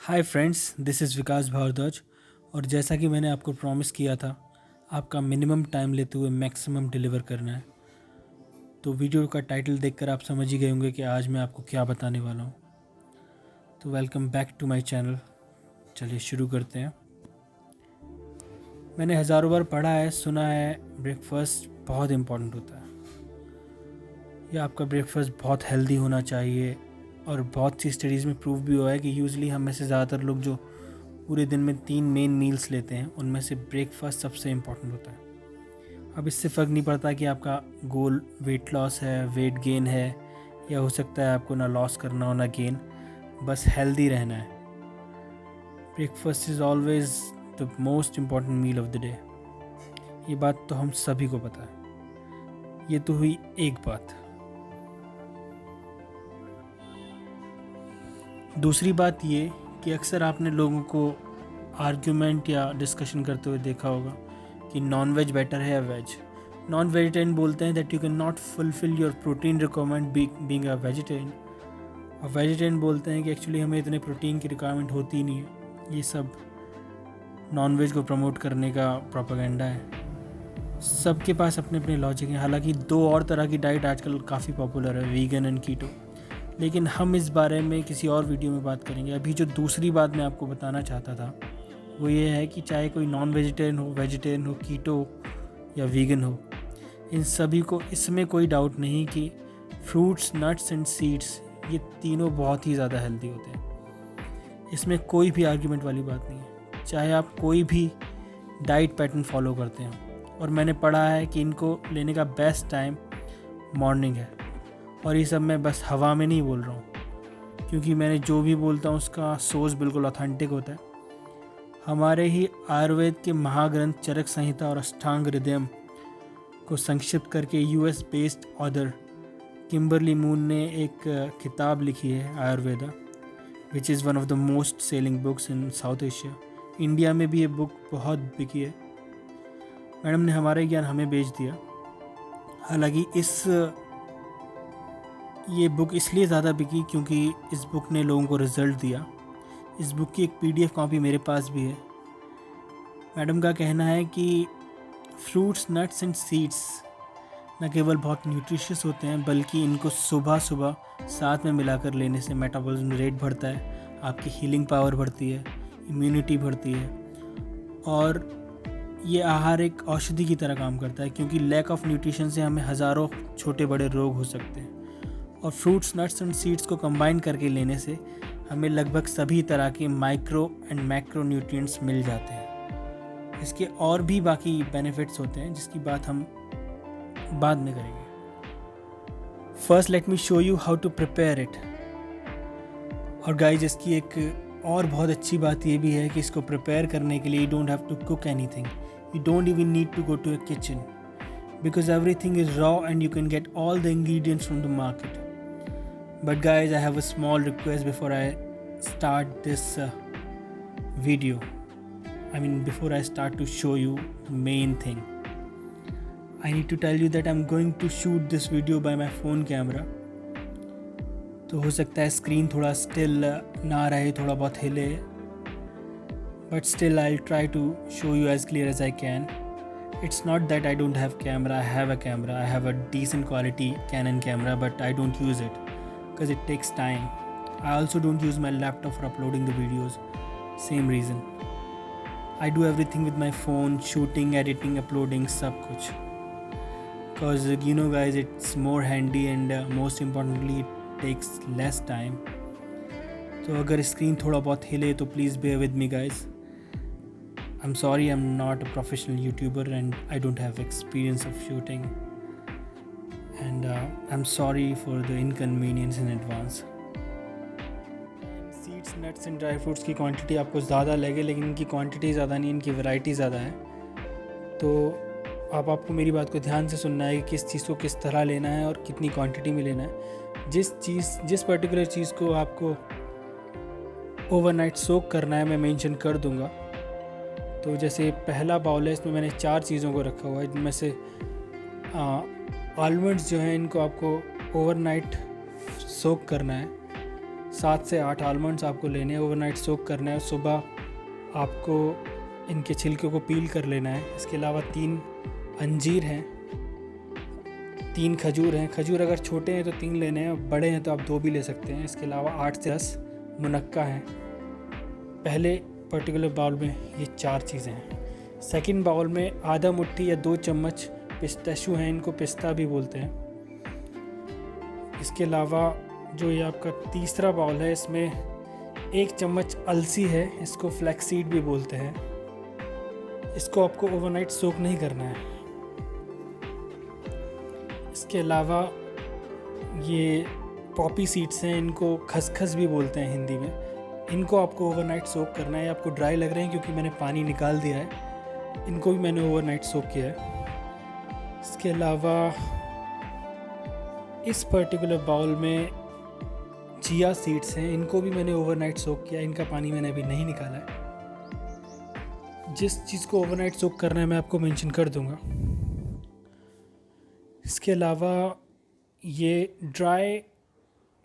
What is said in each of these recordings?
Hi friends, this is विकास भारद्वाज। और जैसा कि मैंने आपको प्रॉमिस किया था, आपका मिनिमम टाइम लेते हुए मैक्सिमम डिलीवर करना है। तो वीडियो का टाइटल देखकर आप समझ ही गए होंगे कि आज मैं आपको क्या बताने वाला हूँ। तो welcome back to my channel. चलिए शुरू करते हैं। मैंने हज़ारों बार पढ़ा है, सुना है, ब्रेकफास्ट बहुत इम्पोर्टेंट होता है, या आपका ब्रेकफास्ट बहुत हेल्दी होना चाहिए। और बहुत सी स्टडीज़ में प्रूव भी हुआ है कि यूजुअली हम में से ज़्यादातर लोग जो पूरे दिन में 3 मेन मील्स लेते हैं, उनमें से ब्रेकफास्ट सबसे इम्पोर्टेंट होता है। अब इससे फ़र्क नहीं पड़ता कि आपका गोल वेट लॉस है, वेट गेन है, या हो सकता है आपको ना लॉस करना हो ना गेन, बस हेल्दी रहना है। Breakfast is always the most important meal of the day. ये बात तो हम सभी को पता है। ये तो हुई एक बात। दूसरी बात ये कि अक्सर आपने लोगों को आर्ग्यूमेंट या डिस्कशन करते हुए देखा होगा कि नॉन वेज बेटर है या वेज। नॉन वेजिटेरियन बोलते हैं that you can not fulfil your protein requirement being a vegetarian. और वेजिटेरियन बोलते हैं कि एक्चुअली हमें इतने प्रोटीन की रिक्वायरमेंट होती ही नहीं है। ये सब नॉन वेज को प्रमोट करने का प्रोपेगेंडा है। सबके पास अपने अपने लॉजिक हैं। हालांकि 2 और तरह की डाइट आजकल काफ़ी पॉपुलर है, वीगन एंड कीटो, लेकिन हम इस बारे में किसी और वीडियो में बात करेंगे। अभी जो दूसरी बात मैं आपको बताना चाहता था वो ये है कि चाहे कोई नॉन वेजिटेरियन हो, वेजिटेरियन हो, कीटो या वीगन हो, इन सभी को इसमें कोई डाउट नहीं कि फ्रूट्स, नट्स एंड सीड्स ये तीनों बहुत ही ज़्यादा हेल्दी होते हैं। इसमें कोई भी आर्ग्यूमेंट वाली बात नहीं है, चाहे आप कोई भी डाइट पैटर्न फॉलो करते हैं। और मैंने पढ़ा है कि इनको लेने का बेस्ट टाइम मॉर्निंग है। और ये सब मैं बस हवा में नहीं बोल रहा हूँ, क्योंकि मैंने जो भी बोलता हूँ उसका सोर्स बिल्कुल ऑथेंटिक होता है। हमारे ही आयुर्वेद के महाग्रंथ चरक संहिता और अष्टांग हृदयम को संक्षिप्त करके US based author Kimberly Moon ने एक किताब लिखी है, Ayurveda, which is one of the most selling books in South Asia. India में भी ये बुक बहुत बिकी है। मैडम ने हमारा ज्ञान हमें बेच दिया। हालांकि ये बुक इसलिए ज़्यादा बिकी क्योंकि इस बुक ने लोगों को रिज़ल्ट दिया। इस बुक की एक पीडीएफ कॉपी मेरे पास भी है। मैडम का कहना है कि फ्रूट्स, नट्स एंड सीड्स न केवल बहुत न्यूट्रिशियस होते हैं, बल्कि इनको सुबह सुबह साथ में मिलाकर लेने से मेटाबॉलिज्म रेट बढ़ता है, आपकी हीलिंग पावर बढ़ती है, इम्यूनिटी बढ़ती है। और ये आहार एक औषधि की तरह काम करता है, क्योंकि लैक ऑफ न्यूट्रिशन से हमें हज़ारों छोटे बड़े रोग हो सकते हैं। और फ्रूट्स, नट्स एंड सीड्स को कंबाइन करके लेने से हमें लगभग सभी तरह के माइक्रो एंड मैक्रो न्यूट्रिएंट्स मिल जाते हैं। इसके और भी बाकी बेनिफिट्स होते हैं जिसकी बात हम बाद में करेंगे। First let me show you how to prepare it. और गाइज, इसकी एक और बहुत अच्छी बात ये भी है कि इसको प्रिपेयर करने के लिए you don't have to cook anything, you don't even need to go to a kitchen, because everything is raw and you can get all the ingredients from the market. But guys, I have a small request before I start this video. Before I start to show you the main thing, I need to tell you that I'm going to shoot this video by my phone camera. तो हो सकता है screen थोड़ा still ना रहे, थोड़ा बहुत हिले, but still I'll try to show you as clear as I can. It's not that I don't have camera. I have a camera. I have a decent quality Canon camera, but I don't use it because it takes time. I also don't use my laptop for uploading the videos. Same reason. I do everything with my phone, shooting, editing, uploading, सब कुछ. Because guys, it's more handy and most importantly, it takes less time. तो अगर screen थोड़ा बहुत हिले तो please bear with me, guys. I'm sorry, I'm not a professional YouTuber and I don't have experience of shooting, and I'm sorry for the inconvenience in advance. Seeds, nuts and dry fruits की quantity आपको ज़्यादा लगे, लेकिन इनकी quantity ज़्यादा नहीं, इनकी variety ज़्यादा है। तो आपको मेरी बात को ध्यान से सुनना है कि किस चीज़ को किस तरह लेना है और कितनी क्वांटिटी में लेना है। जिस पर्टिकुलर चीज़ को आपको ओवरनाइट सोक करना है, मैं मेंशन कर दूँगा। तो जैसे पहला बाउल है, इसमें मैंने 4 चीज़ों को रखा हुआ है, जिनमें से आलमंड्स जो हैं इनको आपको ओवरनाइट सोक करना है। 7 से 8 आलमंड्स आपको लेने हैं, ओवरनाइट सोक करना है। सुबह आपको इनके छिलके को पील कर लेना है। इसके अलावा 3 अंजीर हैं, 3 खजूर हैं। खजूर अगर छोटे हैं तो 3 लेने हैं, बड़े हैं तो आप 2 भी ले सकते हैं। इसके अलावा 8 से 10 मुनक्का हैं। पहले पर्टिकुलर बाउल में ये 4 चीज़ें हैं। सेकंड बाउल में आधा मुट्ठी या 2 चम्मच पिस्ताशू हैं, इनको पिस्ता भी बोलते हैं। इसके अलावा जो ये आपका तीसरा बाउल है, इसमें 1 चम्मच अलसी है, इसको फ्लैक्सीड भी बोलते हैं। इसको आपको ओवरनाइट सोक नहीं करना है। इसके अलावा ये पॉपी सीड्स हैं, इनको खसखस भी बोलते हैं हिंदी में। इनको आपको ओवरनाइट सोक करना है। आपको ड्राई लग रहे हैं क्योंकि मैंने पानी निकाल दिया है। इनको भी मैंने ओवरनाइट सोक किया है। इसके अलावा इस पर्टिकुलर बाउल में चिया सीड्स हैं, इनको भी मैंने ओवरनाइट सोक किया। इनका पानी मैंने अभी नहीं निकाला है। जिस चीज़ को ओवरनाइट सोक करना है मैं आपको मेंशन कर दूंगा। इसके अलावा ये ड्राई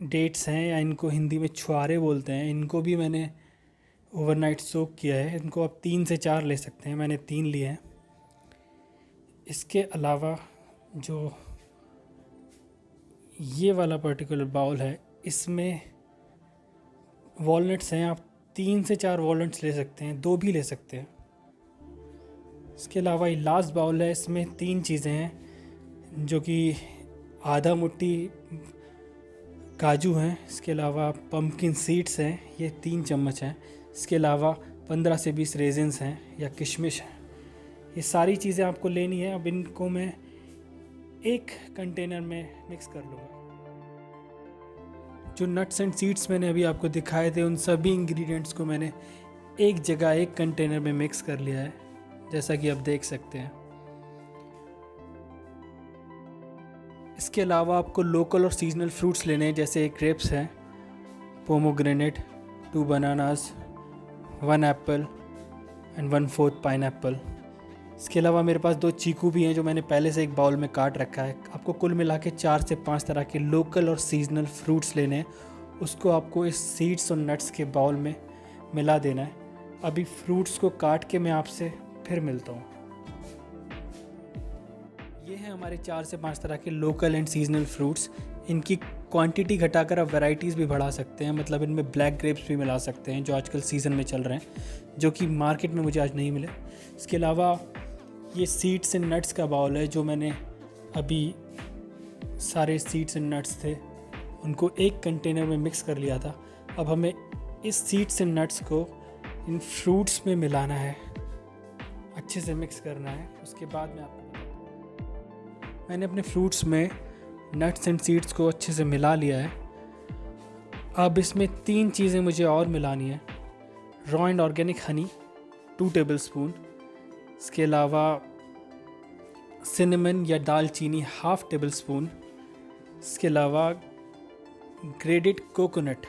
डेट्स हैं, या इनको हिंदी में छुआरे बोलते हैं, इनको भी मैंने ओवरनाइट सोक किया है। इनको आप 3 से 4 ले सकते हैं, मैंने 3 लिए हैं। इसके अलावा जो ये वाला पर्टिकुलर बाउल है, इसमें वॉलनट्स हैं। आप 3 से 4 वॉलनट्स ले सकते हैं, 2 भी ले सकते हैं। इसके अलावा ये लास्ट बाउल है, इसमें 3 चीज़ें हैं, जो कि आधा मुट्ठी काजू हैं। इसके अलावा पम्पकिन सीड्स हैं, ये 3 चम्मच हैं। इसके अलावा 15 से 20 रेजिन्स हैं या किशमिश हैं। ये सारी चीज़ें आपको लेनी है। अब इनको मैं एक कंटेनर में मिक्स कर लूँगा। जो नट्स एंड सीड्स मैंने अभी आपको दिखाए थे, उन सभी इंग्रेडिएंट्स को मैंने एक जगह एक कंटेनर में मिक्स कर लिया है, जैसा कि आप देख सकते हैं। इसके अलावा आपको लोकल और सीजनल फ्रूट्स लेने हैं, जैसे ग्रेप्स हैं, pomegranate, 2 bananas, 1 Apple and 1/4 pineapple. इसके अलावा मेरे पास 2 चीकू भी हैं, जो मैंने पहले से एक बाउल में काट रखा है। आपको कुल मिला के 4 से 5 तरह के लोकल और सीजनल फ्रूट्स लेने हैं। उसको आपको इस सीड्स और नट्स के बाउल में मिला देना है। अभी फ्रूट्स को काट के मैं आपसे फिर मिलता हूँ। ये हैं हमारे 4 से 5 तरह के लोकल एंड सीजनल फ्रूट्स। इनकी क्वांटिटी घटाकर आप वैरायटीज़ भी बढ़ा सकते हैं। मतलब इनमें ब्लैक ग्रेप्स भी मिला सकते हैं, जो आजकल सीज़न में चल रहे हैं, जो कि मार्केट में मुझे आज नहीं मिले। इसके अलावा ये सीड्स एंड नट्स का बाउल है, जो मैंने अभी सारे सीड्स एंड नट्स थे उनको एक कंटेनर में मिक्स कर लिया था। अब हमें इस सीड्स एंड नट्स को इन फ्रूट्स में मिलाना है, अच्छे से मिक्स करना है। उसके बाद में आपको मैंने अपने फ्रूट्स में नट्स एंड सीड्स को अच्छे से मिला लिया है। अब इसमें 3 चीज़ें मुझे और मिलानी है। Raw and organic honey 2 tablespoon. इसके अलावा सिनेमन या दालचीनी 1/2 टेबलस्पून। इसके अलावा ग्रेडेड कोकोनट,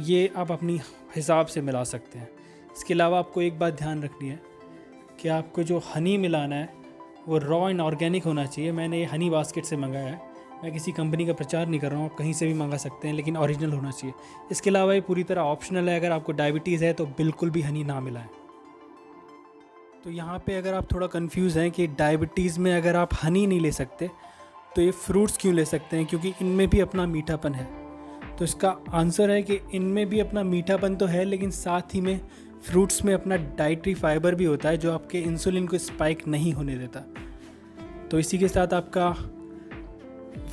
ये आप अपनी हिसाब से मिला सकते हैं। इसके अलावा आपको एक बात ध्यान रखनी है कि आपको जो हनी मिलाना है वो रॉ एंड ऑर्गेनिक होना चाहिए। मैंने ये हनी बास्केट से मंगाया है। मैं किसी कंपनी का प्रचार नहीं कर रहा हूँ, आप कहीं से भी मंगा सकते हैं, लेकिन ओरिजिनल होना चाहिए। इसके अलावा ये पूरी तरह ऑप्शनल है। अगर आपको डायबिटीज़ है तो बिल्कुल भी हनी ना मिलाएं। तो यहाँ पे अगर आप थोड़ा कंफ्यूज हैं कि डायबिटीज़ में अगर आप हनी नहीं ले सकते तो ये फ्रूट्स क्यों ले सकते हैं, क्योंकि इनमें भी अपना मीठापन है। तो इसका आंसर है कि इनमें भी अपना मीठापन तो है, लेकिन साथ ही में फ्रूट्स में अपना डाइटरी फाइबर भी होता है, जो आपके इंसुलिन को स्पाइक नहीं होने देता। तो इसी के साथ आपका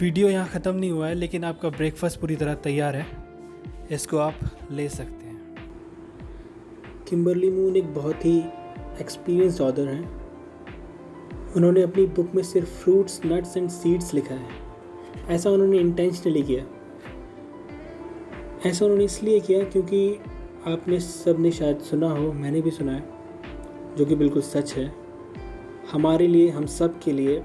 वीडियो यहाँ ख़त्म नहीं हुआ है, लेकिन आपका ब्रेकफास्ट पूरी तरह तैयार है। इसको आप ले सकते हैं। किम्बरली मून एक बहुत ही एक्सपीरियंस्ड ऑथर हैं। उन्होंने अपनी बुक में सिर्फ फ्रूट्स, नट्स एंड सीड्स लिखा है। ऐसा उन्होंने इंटेंशनली किया। ऐसा उन्होंने इसलिए किया क्योंकि आपने सब ने शायद सुना हो, मैंने भी सुना है, जो कि बिल्कुल सच है। हमारे लिए, हम सब के लिए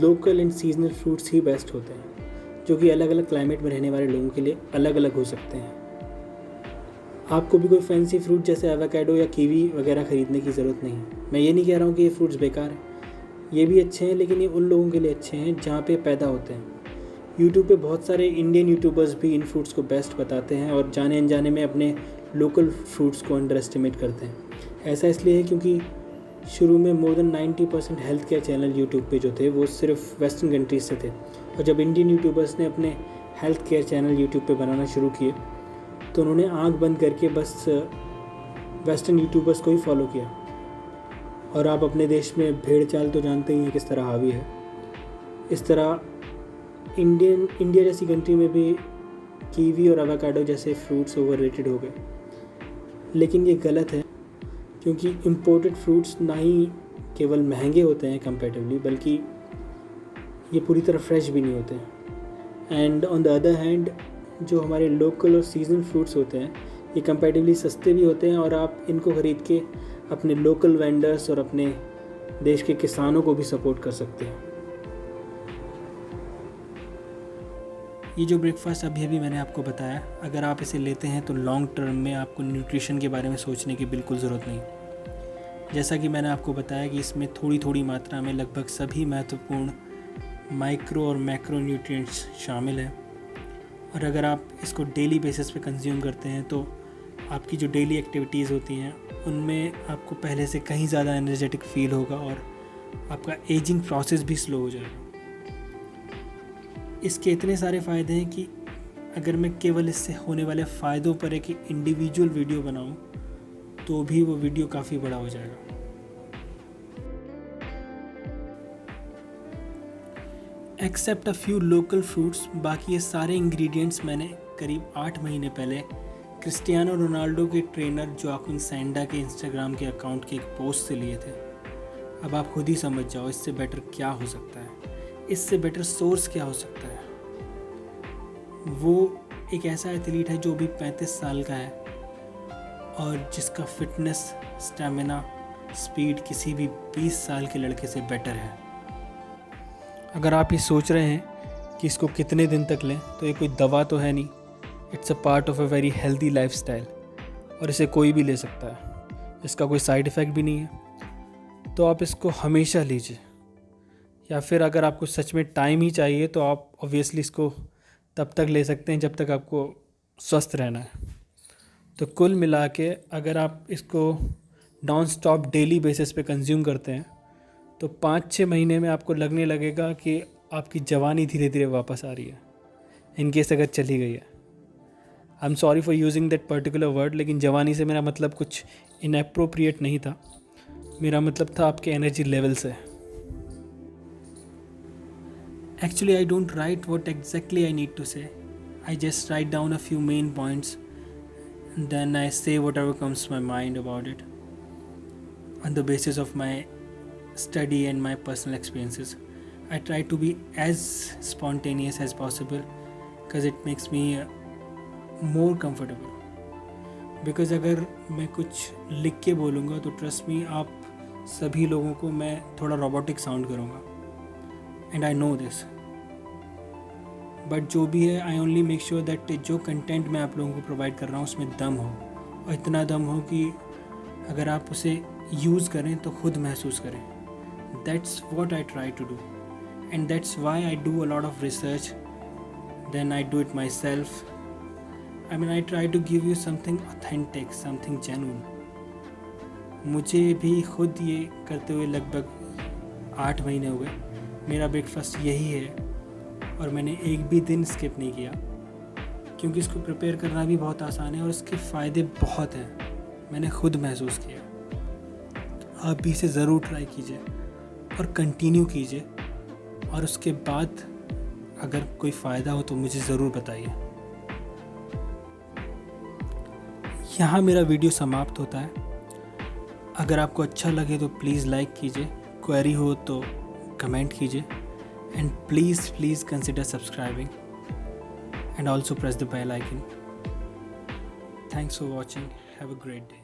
local and seasonal fruits he best होते हैं, जो कि अलग अलग क्लाइमेट में रहने वाले लोगों के लिए अलग अलग हो सकते हैं। आपको भी कोई फैंसी फ्रूट जैसे एवोकाडो या कीवी वगैरह ख़रीदने की ज़रूरत नहीं है। मैं ये नहीं कह रहा हूँ कि ये फ्रूट्स बेकार हैं, ये भी अच्छे हैं, लेकिन ये उन लोगों के लिए अच्छे हैं जहाँ पे पैदा होते हैं। यूट्यूब पे बहुत सारे इंडियन यूट्यूबर्स भी इन फ्रूट्स को बेस्ट बताते हैं और जाने अनजाने में अपने लोकल फ्रूट्स को अंडर एस्टिमेट करते हैं। ऐसा इसलिए है क्योंकि शुरू में more than 90% health care channel YouTube पे जो थे वो सिर्फ वेस्टर्न कंट्रीज से थे, और जब इंडियन यूट्यूबर्स ने अपने हेल्थ केयर चैनल यूट्यूब पे बनाना शुरू किए तो उन्होंने आंख बंद करके बस वेस्टर्न यूट्यूबर्स को ही फॉलो किया। और आप अपने देश में भेड़ चाल तो जानते ही हैं किस तरह हावी है। इस तरह इंडिया जैसी कंट्री में भी कीवी और एवोकाडो जैसे फ्रूट्स ओवररेटेड हो गए। लेकिन ये गलत है, क्योंकि इम्पोर्टेड फ्रूट्स ना ही केवल महंगे होते हैं कंपैरेटिवली, बल्कि ये पूरी तरह फ्रेश भी नहीं होते हैं। And on the other hand जो हमारे लोकल और सीजनल फ्रूट्स होते हैं ये कंपैरेटिवली सस्ते भी होते हैं, और आप इनको ख़रीद के अपने लोकल वेंडर्स और अपने देश के किसानों को भी सपोर्ट कर सकते हैं। ये जो ब्रेकफास्ट अभी मैंने आपको बताया, अगर आप इसे लेते हैं तो लॉन्ग टर्म में आपको न्यूट्रिशन के बारे में सोचने की बिल्कुल ज़रूरत नहीं। जैसा कि मैंने आपको बताया कि इसमें थोड़ी थोड़ी मात्रा में लगभग सभी महत्वपूर्ण माइक्रो और मैक्रो न्यूट्रिएंट्स शामिल हैं, और अगर आप इसको डेली बेसिस पे कंज्यूम करते हैं तो आपकी जो डेली एक्टिविटीज़ होती हैं उनमें आपको पहले से कहीं ज़्यादा एनर्जेटिक फील होगा और आपका एजिंग प्रोसेस भी स्लो हो जाएगा। इसके इतने सारे फ़ायदे हैं कि अगर मैं केवल इससे होने वाले फ़ायदों पर एक इंडिविजुअल वीडियो बनाऊं तो भी वो वीडियो काफ़ी बड़ा हो जाएगा। Except a few local fruits, बाकी ये सारे इंग्रेडिएंट्स मैंने करीब 8 महीने पहले क्रिस्टियानो रोनाल्डो के ट्रेनर जोआकिन सैंडा के इंस्टाग्राम के अकाउंट के एक पोस्ट से लिए थे। अब आप खुद ही समझ जाओ इससे बेटर क्या हो सकता है, इससे बेटर सोर्स क्या हो सकता है। वो एक ऐसा एथलीट है जो अभी 35 साल का है और जिसका फिटनेस, स्टैमिना, स्पीड किसी भी 20 साल के लड़के से बेटर है। अगर आप ये सोच रहे हैं कि इसको कितने दिन तक लें, तो ये कोई दवा तो है नहीं। It's a part of a very healthy lifestyle, और इसे कोई भी ले सकता है। इसका कोई साइड इफ़ेक्ट भी नहीं है, तो आप इसको हमेशा लीजिए। या फिर अगर आपको सच में टाइम ही चाहिए तो आप ऑब्वियसली इसको तब तक ले सकते हैं जब तक आपको स्वस्थ रहना है। तो कुल मिला के अगर आप इसको नॉन स्टॉप डेली बेसिस पे कंज्यूम करते हैं तो 5-6 महीने में आपको लगने लगेगा कि आपकी जवानी धीरे धीरे वापस आ रही है, इनकेस अगर चली गई है। I am sorry for using that particular word, लेकिन जवानी से मेरा मतलब कुछ इनएप्रोप्रिएट नहीं था। मेरा मतलब था आपके एनर्जी लेवल से। Actually, I don't write what exactly I need to say. I just write down a few main points and then I say whatever comes to my mind about it on the basis of my study and my personal experiences. I try to be as spontaneous as possible because it makes me more comfortable. Because अगर मैं कुछ लिख के बोलूँगा तो trust me, आप सभी लोगों को मैं थोड़ा robotic sound करूँगा, and I know this. But जो भी है, I only make sure that जो कंटेंट मैं आप लोगों को प्रोवाइड कर रहा हूँ उसमें दम हो, और इतना दम हो कि अगर आप उसे यूज़ करें तो खुद महसूस करें। That's what I try to do, and that's why I do a lot of research, then I do it myself. I mean I try to give you something authentic, something genuine. मुझे भी खुद ये करते हुए लगभग 8 महीने हो गए। मेरा ब्रेकफास्ट यही है और मैंने एक भी दिन स्किप नहीं किया, क्योंकि इसको प्रिपेयर करना भी बहुत आसान है और इसके फ़ायदे बहुत हैं, मैंने खुद महसूस किया। आप भी इसे ज़रूर ट्राई कीजिए और कंटिन्यू कीजिए, और उसके बाद अगर कोई फ़ायदा हो तो मुझे ज़रूर बताइए। यहाँ मेरा वीडियो समाप्त होता है। अगर आपको अच्छा लगे तो प्लीज़ लाइक कीजिए, क्वेरी हो तो कमेंट कीजिए, and please consider subscribing and also press the bell icon. Thanks for watching. Have a great day.